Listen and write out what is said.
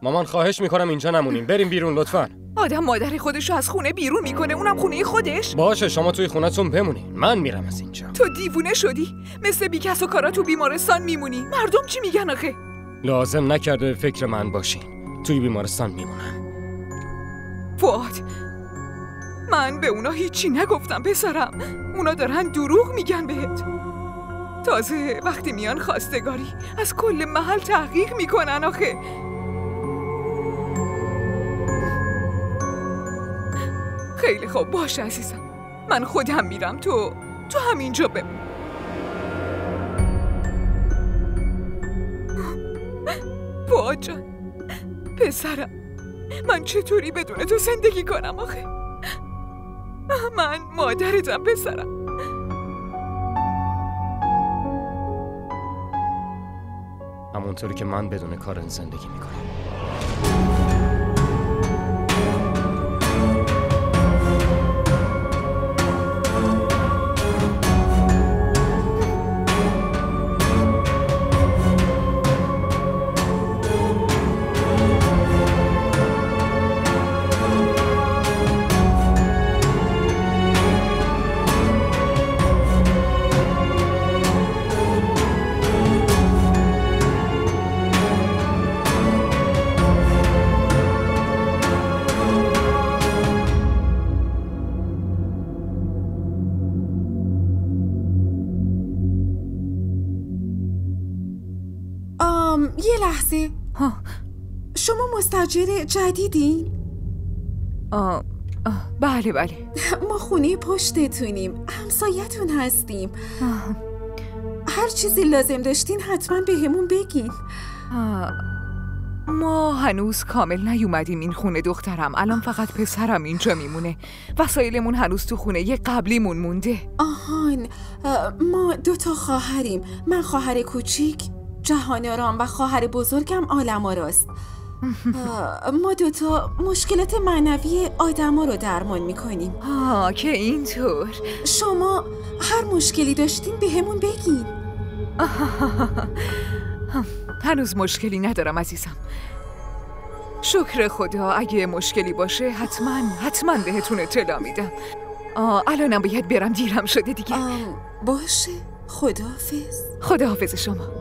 مامان خواهش میکنم اینجا نمونیم، بریم بیرون لطفاً. آدم مادر خودشو از خونه بیرون میکنه، اونم خونه خودش؟ باشه شما توی خونتون بمونین، من میرم از اینجا. تو دیوونه شدی؟ مثل بیکس و کارا تو بیمارستان میمونی. مردم چی میگن آخه؟ لازم نکرده به فکر من باشین، توی بیمارستان میمونم. فؤاد، من به اونا هیچی نگفتم پسرم، اونا دارن دروغ میگن بهت. تازه وقتی میان خواستگاری از کل محل تحقیق میکنن آخه. خیلی خوب باشه عزیزم، من خودم میرم، تو همینجا بمون. فؤاد جان پسرم، من چطوری بدون تو زندگی کنم آخه؟ من مادرتم پسرم. همونطوری که من بدون کارن زندگی میکنم. یه لحظه. شما مستاجر جدیدین؟ بله بله. ما خونه پشتتونیم، همسایتون هستیم. هر چیزی لازم داشتین حتما به همون بگین. ما هنوز کامل نیومدیم این خونه دخترم، الان فقط پسرم اینجا میمونه. وسایلمون هنوز تو خونه یه قبلیمون مونده. آهان، ما 2 خواهریم، من خواهر کوچیک جهانارام و خواهر بزرگم عالم‌آراست. ما 2 مشکلات معنوی آدما رو درمان میکنیم. که اینطور. شما هر مشکلی داشتین به همون بگین. هنوز مشکلی ندارم عزیزم، شکر خدا. اگه مشکلی باشه حتما بهتون اطلاع میدم. الانم باید برم، دیرم شده دیگه. باشه، خداحافظ. خداحافظ شما.